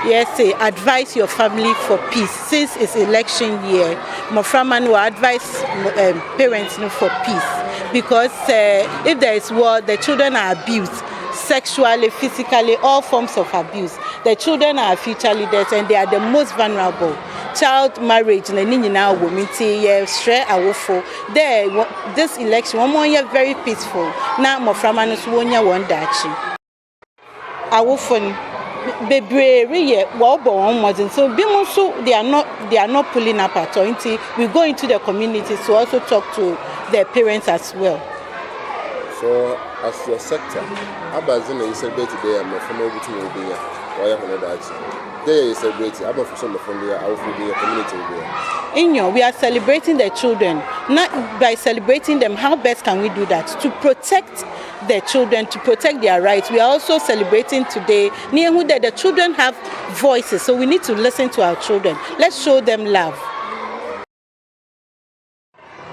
Yes, say advise your family for peace. Since it's election year, Moframan will advise parents for peace. Because if there is war, the children are abused sexually, physically, all forms of abuse. The children are future leaders and they are the most vulnerable. Child marriage, now women share awful. There, this election, one more year very peaceful. Now Moframan is 1 year one dachi. Awful. So they are not pulling up at all. We go into the communities to also talk to their parents as well. So as your sector, Abazina is celebrated today and from over to Mobile, or Yahanadachi. They celebrate about some of the community. We are celebrating the children. Not by celebrating them, how best can we do that? To protect the children, to protect their rights. We are also celebrating today near who the children have voices, so we need to listen to our children. Let's show them love.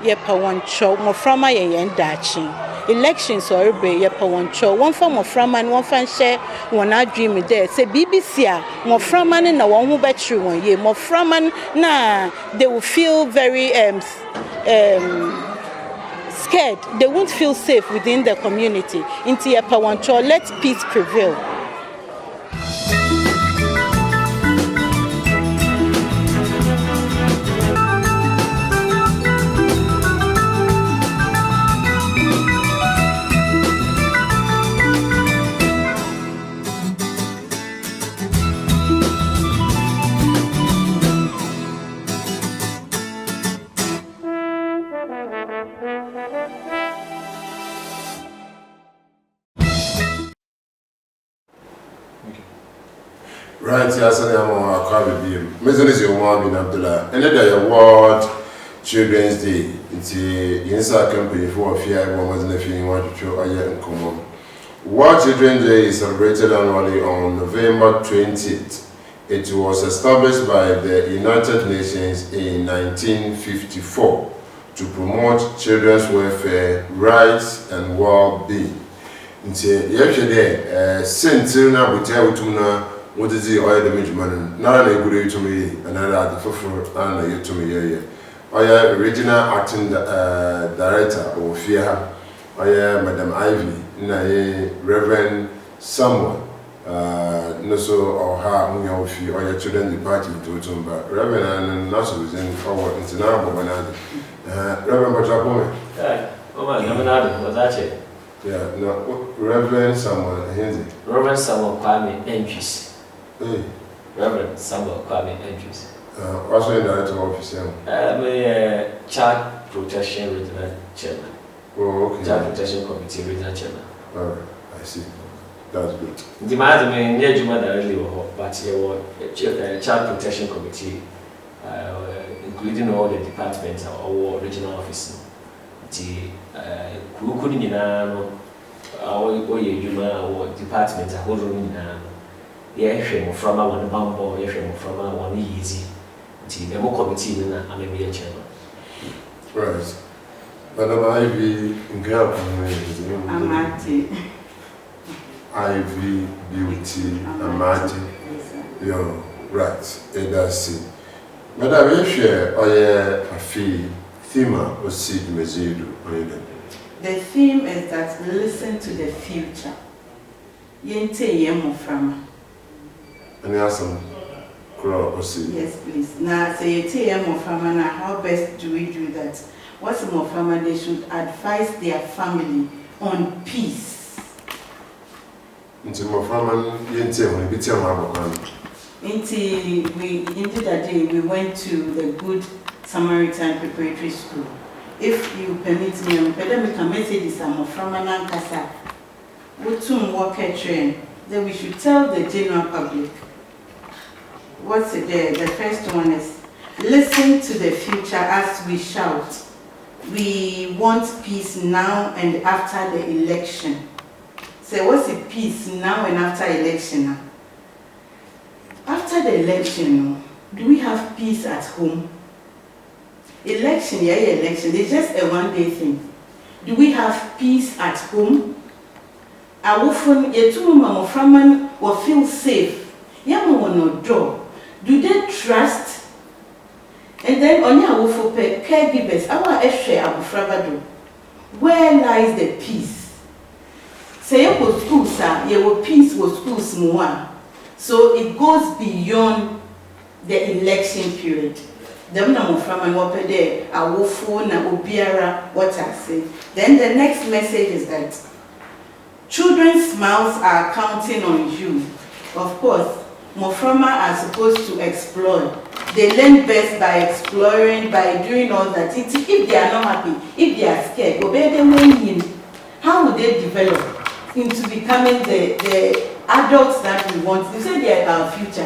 Yepa one show Moframa yendachi. Elections or yepa one show. One form of Moframa, one fan share, one our dream there. Say BBC Moframa na one who bet you 1 year. Moframa na they will feel very scared. They won't feel safe within the community. Into yepa one show, let peace prevail. Right, yes, I am a crabby. Mrs. Yowan Abdullah, and then award Children's Day. It's a inside company for a few moments and if you want to show a year in common. World Children's Day is celebrated annually on November 20th. It was established by the United Nations in 1954 to promote children's welfare, rights, and well-being. Yesterday, Saint Tina would tell you what is the oil damage man? Not a good to me, another for and to me. I am original acting director of FIA. I am Madam Ivy, Reverend Samuel, no so or her, or your children department to Reverend and Nassau is in forward into now, Reverend Bajapome. Oh, my God, was that it? Yeah, no, Reverend Samuel, Reverend Samuel Kwame Entries. Hey. Reverend Samuel Kwame Entries. Also in director office. I'm a child protection regional chairman. Oh, okay. Child protection committee regional chairman. Alright, I see. That's good. The man may near Juma directly, but a child protection committee, including all the departments or regional office. The Kukuninano, our Juma departments are holding yeah, from one bumble, from one easy. The more committee, I may be a chairman. Right. Madam Ivy, girl, Amati. Ivy, Beauty, Amati. Yo, right. That's it. Madam, if you a fee, theme or see the Mezidu. The theme is that listen to the future. Yente Yemo Frama. And you have some crow or see? Yes, please. Now, say Yente Frama, now how best do we do that? What's more Frama? They should advise their family on peace. Into Moframan, Yente, when you tell my Into that day, we went to the Good Samaritan Preparatory School. If you permit me, I'm going to message this Moframan and Kasa. We soon walk a train. Then we should tell the general public. What's it there? The first one is listen to the future as we shout. We want peace now and after the election. So what's the peace now and after election? After the election, do we have peace at home? Election, election. It's just a one-day thing. Do we have peace at home? Our phone, Framan will feel safe. Yamu no door. Do they trust? And then on your for caregivers, our share abufrabado. Where lies the peace? Say you go school, sir, your peace was schools more. So it goes beyond the election period. Them no from and what there, I will phone na obiara what I say. Then the next message is that children's smiles are counting on you. Of course, Moframa are supposed to explore. They learn best by exploring, by doing all that. If they are not happy, if they are scared, how would they develop into becoming the adults that we want? They say they are our future.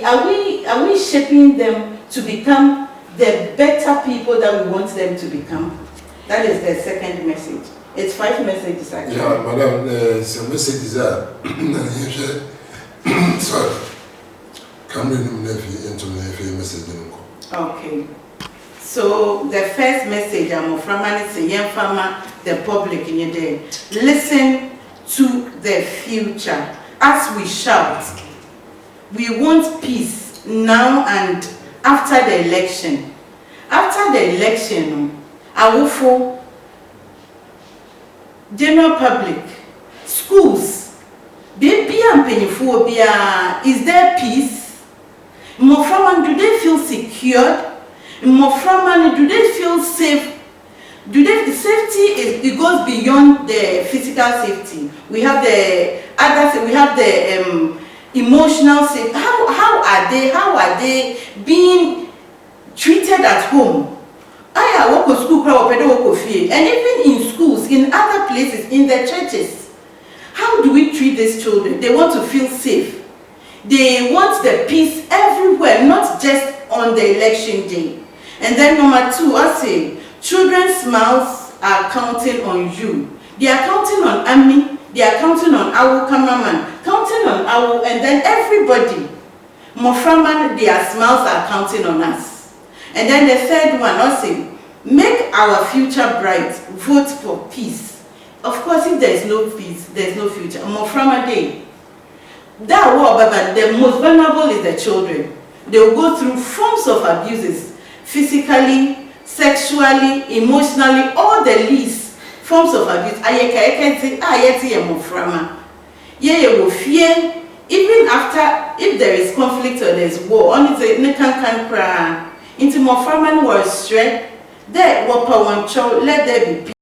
Are we shaping them to become the better people that we want them to become? That is the second message. It's 5 messages actually. Yeah, madam, some messages are sorry. Okay. So the first message I'm from the public in your day. Listen to the future. As we shout, we want peace now and after the election. After the election, I will for general public, schools, baby and pennyphobia, is there peace? Moframan, do they feel secure? Moframan, do they feel safe? The safety it goes beyond the physical safety. We have the others, we have the emotional safety. How are they being treated at home? I work with school, and even in schools, in other places, in the churches. How do we treat these children? They want to feel safe. They want the peace everywhere, not just on the election day. And then number 2, I say, children's smiles are counting on you. They are counting on Ami, they are counting on our cameraman, counting on our, and then everybody. Moframan, their smiles are counting on us. And then the third one, I say, make our future bright, vote for peace. Of course, if there is no peace, there is no future. Moframa Day. That war, but the most vulnerable is the children. They will go through forms of abuses, physically, sexually, emotionally, all the least forms of abuse. You will fear, even after, if there is conflict or there is war, only the can cry. Into Moframan was straight, there, let there be